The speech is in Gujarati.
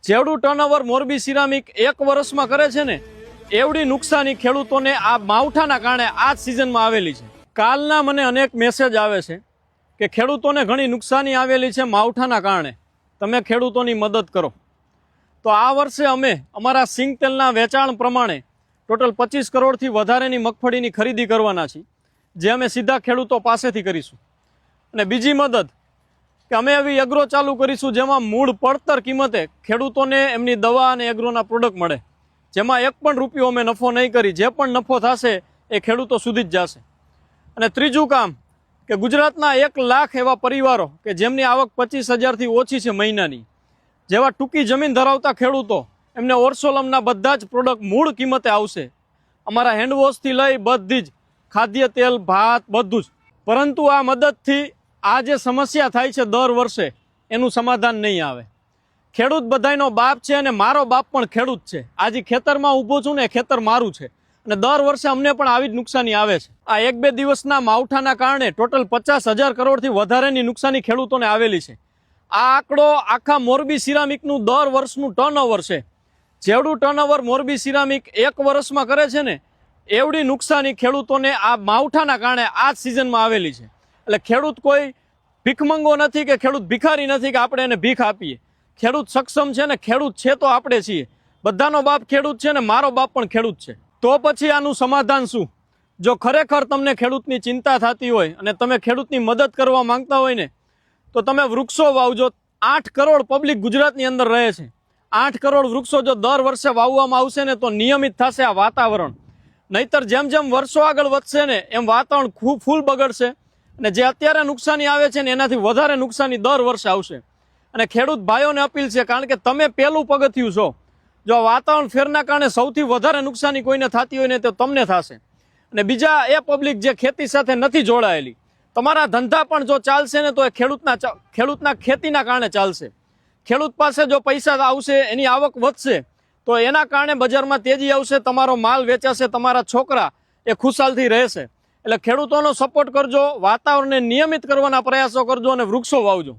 જેવડું ટર્નઓવર મોરબી સિરામિક એક વર્ષમાં કરે છે ને એવડી નુકસાની ખેડૂતોને આ માવઠાના કારણે આ જ સિઝનમાં આવેલી છે. કાલના મને અનેક મેસેજ આવે છે કે ખેડૂતોને ઘણી નુકસાની આવેલી છે માવઠાના કારણે, તમે ખેડૂતોની મદદ કરો. તો આ વર્ષે અમે અમારા સિંગ તેલના વેચાણ પ્રમાણે ટોટલ 25 કરોડથી વધારેની મગફળીની ખરીદી કરવાના છીએ, જે અમે સીધા ખેડૂતો પાસેથી કરીશું. અને બીજી મદદ કે અમે એવી એગ્રો ચાલુ કરીશું જેમાં મૂળ પડતર કિંમતે ખેડૂતોને એમની દવા અને એગ્રોના પ્રોડક્ટ મળે, જેમાં એક પણ રૂપિયો અમે નફો નહીં કરી, જે પણ નફો થશે એ ખેડૂતો સુધી જ જશે. અને ત્રીજું કામ કે ગુજરાતના 1 લાખ એવા પરિવારો કે જેમની આવક 25,000થી ઓછી છે મહિનાની, જેવા ટૂંકી જમીન ધરાવતા ખેડૂતો, એમને ઓર્સોલમના બધા જ પ્રોડક્ટ મૂળ કિંમતે આવશે. અમારા હેન્ડવોશથી લઈ બધી જ ખાદ્ય તેલ, ભાત બધું જ. પરંતુ આ મદદથી આ જે સમસ્યા થાય છે દર વર્ષે એનું સમાધાન નહીં આવે. ખેડૂત બધાયનો બાપ છે અને મારો બાપ પણ ખેડૂત છે. આજે ખેતરમાં ઊભો છું ને ખેતર મારું છે અને દર વર્ષે અમને પણ આવી જ નુકસાની આવે છે. આ 1-2 દિવસના માવઠાના કારણે ટોટલ 50,000 કરોડથી વધારેની નુકસાની ખેડૂતોને આવેલી છે. આ આંકડો આખા મોરબી સિરામિકનું દર વર્ષનું ટર્નઓવર છે. જેવડું ટર્નઓવર મોરબી સિરામિક એક વર્ષમાં કરે છે ને એવડી નુકસાની ખેડૂતોને આ માવઠાના કારણે આ જ સિઝનમાં આવેલી છે. એટલે ખેડૂત કોઈ ભીખમંગો નથી કે ખેડૂત ભિખારી નથી કે આપણે એને ભીખ આપીએ. ખેડૂત સક્ષમ છે ને ખેડૂત છે તો આપણે છીએ. બધાનો બાપ ખેડૂત છે ને મારો બાપ પણ ખેડૂત છે. તો પછી આનું સમાધાન શું? જો ખરેખર તમને ખેડૂતની ચિંતા થતી હોય અને તમે ખેડૂતની મદદ કરવા માંગતા હોય ને તો તમે વૃક્ષો વાવજો. 8 કરોડ પબ્લિક ગુજરાતની અંદર રહે છે. 8 કરોડ વૃક્ષો જો દર વર્ષે વાવવામાં આવશે ને તો નિયમિત થશે આ વાતાવરણ. નહીતર જેમ જેમ વર્ષો આગળ વધશે ને એમ વાતાવરણ ખૂબ ફૂલ બગડશે અને જે અત્યારે નુકસાની આવે છે ને એનાથી વધારે નુકસાની દર વર્ષે આવશે. અને ખેડૂત ભાઈઓને અપીલ છે, કારણ કે તમે પહેલું પગથિયું છો. જો વાતાવરણ ફેરના કારણે સૌથી વધારે નુકસાની કોઈને થતી હોય ને તો તમને થશે. અને બીજા એ પબ્લિક જે ખેતી સાથે નથી જોડાયેલી, તમારા ધંધા પણ જો ચાલશે ને તો એ ખેડૂતના ખેતીના કારણે ચાલશે. ખેડૂત પાસે જો પૈસા આવશે, એની આવક વધશે તો એના કારણે બજારમાં તેજી આવશે, તમારો માલ વેચાશે, તમારા છોકરા એ ખુશાલથી રહેશે. એટલે ખેડૂતોનો સપોર્ટ કરજો, વાતાવરણને નિયમિત કરવાના પ્રયાસો કરજો અને વૃક્ષો વાવજો.